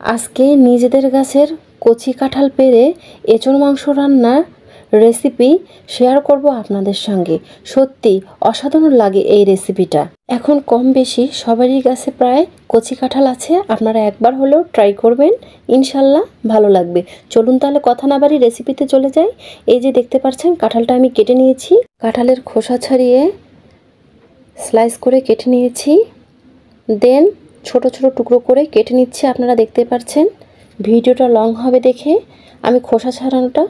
আজকে নিজেদের গাছের কচি কাঁঠাল পেড়ে এঁচোড় মাংস রান্নার রেসিপি শেয়ার করব আপনাদের সঙ্গে। সত্যি অসাধারণ লাগে এই রেসিপিটা। এখন কম বেশি সবারই গাছে প্রায় কচি কাঁঠাল আছে, আপনারা একবার হলেও ট্রাই করবেন, ইনশাল্লাহ ভালো লাগবে। চলুন তাহলে কথা না বাড়ি রেসিপিতে চলে যাই। এই যে দেখতে পাচ্ছেন কাঁঠালটা আমি কেটে নিয়েছি, কাঁঠালের খোসা ছাড়িয়ে স্লাইস করে কেটে নিয়েছি, দেন ছোট ছোট টুকরো করে কেটে নিচ্ছি। আপনারা দেখতে পাচ্ছেন ভিডিওটা লং হবে দেখে আমি খোসা ছাড়ানোটা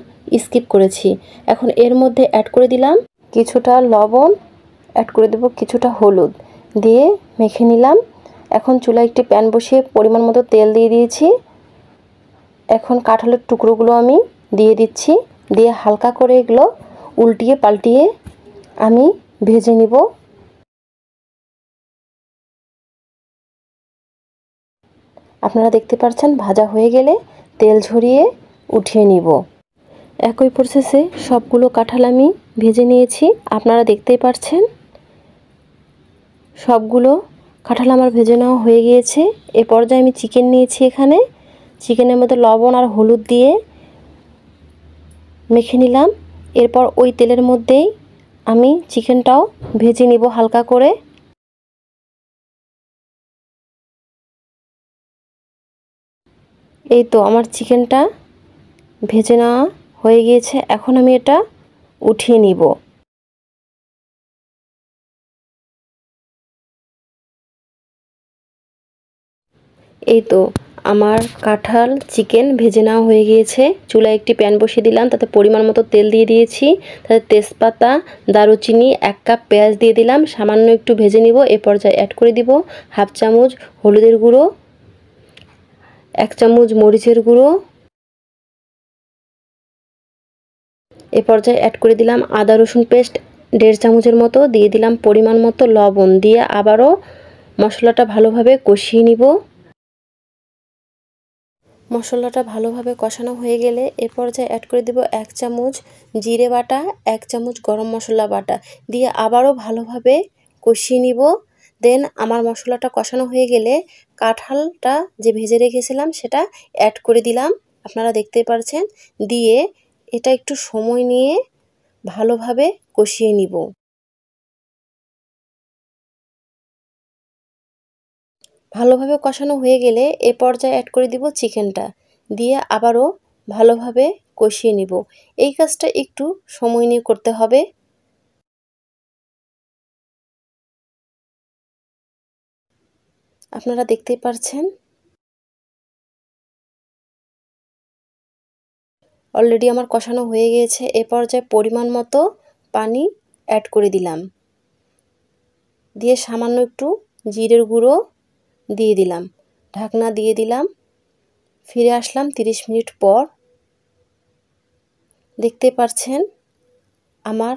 স্কিপ করেছি। এখন এর মধ্যে অ্যাড করে দিলাম কিছুটা লবণ, অ্যাড করে দেব কিছুটা হলুদ, দিয়ে মেখে নিলাম। এখন চুলায় একটি প্যান বসিয়ে পরিমাণ মতো তেল দিয়ে দিয়েছি। এখন কাঁঠালের টুকরোগুলো আমি দিয়ে দিচ্ছি, দিয়ে হালকা করে এগুলো উল্টিয়ে পাল্টিয়ে আমি ভেজে নিব। আপনারা দেখতে পাচ্ছেন ভাজা হয়ে গেলে তেল ঝরিয়ে উঠিয়ে নিব। একই প্রসেসে সবগুলো কাঁঠাল আমি ভেজে নিয়েছি। আপনারা দেখতেই পাচ্ছেন সবগুলো কাঁঠাল আমার ভেজে নেওয়া হয়ে গিয়েছে। এ পর্যায়ে আমি চিকেন নিয়েছি, এখানে চিকেনের মধ্যে লবণ আর হলুদ দিয়ে মেখে নিলাম। এরপর ওই তেলের মধ্যেই আমি চিকেনটাও ভেজে নিব হালকা করে। এই তো আমার চিকেনটা ভেজে নেওয়া হয়ে গিয়েছে, এখন আমি এটা উঠিয়ে নিব। এই তো আমার কাঁঠাল চিকেন ভেজে নেওয়া হয়ে গিয়েছে। চুলায় একটি প্যান বসিয়ে দিলাম, তাতে পরিমাণ মতো তেল দিয়ে দিয়েছি, তাতে তেজপাতা, দারুচিনি, 1 কাপ পেঁয়াজ দিয়ে দিলাম, সামান্য একটু ভেজে নিব। এ পর্যায়ে অ্যাড করে দিব হাফ চামচ হলুদের গুঁড়ো, 1 চামচ মরিচের গুঁড়ো, এ পর্যায়ে অ্যাড করে দিলাম আদা রসুন পেস্ট 1.5 চামচের মতো, দিয়ে দিলাম পরিমাণ মতো লবণ, দিয়ে আবারও মশলাটা ভালোভাবে কষিয়ে নিব। মশলাটা ভালোভাবে কষানো হয়ে গেলে এ পর্যায়ে অ্যাড করে দেব 1 চামচ জিরে বাটা, 1 চামচ গরম মশলা বাটা, দিয়ে আবারও ভালোভাবে কষিয়ে নিব। দেন আমার মশলাটা কষানো হয়ে গেলে কাঁঠালটা যে ভেজে রেখেছিলাম সেটা অ্যাড করে দিলাম, আপনারা দেখতেই পাচ্ছেন, দিয়ে এটা একটু সময় নিয়ে ভালোভাবে কষিয়ে নিব। ভালোভাবে কষানো হয়ে গেলে এ পর্যায়ে অ্যাড করে দিব চিকেনটা, দিয়ে আবারও ভালোভাবে কষিয়ে নিব। এই কাজটা একটু সময় নিয়ে করতে হবে। আপনারা দেখতেই পাচ্ছেন অলরেডি আমার কষানো হয়ে গিয়েছে। এ পর্যায়ে পরিমাণ মতো পানি অ্যাড করে দিলাম, দিয়ে সামান্য একটু জিরের গুঁড়ো দিয়ে দিলাম, ঢাকনা দিয়ে দিলাম। ফিরে আসলাম 30 মিনিট পর। দেখতে পাচ্ছেন আমার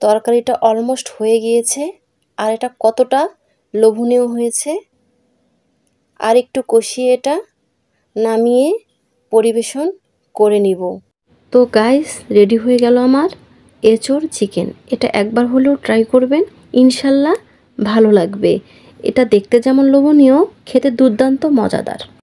তরকারিটা অলমোস্ট হয়ে গিয়েছে, আর এটা কতটা লোভনীয় হয়েছে। আর একটু কষিয়ে এটা নামিয়ে পরিবেশন করে নিব। তো গাইস, রেডি হয়ে গেল আমার এঁচোড় চিকেন। এটা একবার হলেও ট্রাই করবেন, ইনশাল্লাহ ভালো লাগবে। এটা দেখতে যেমন লোভনীয়, খেতে দুর্দান্ত মজাদার।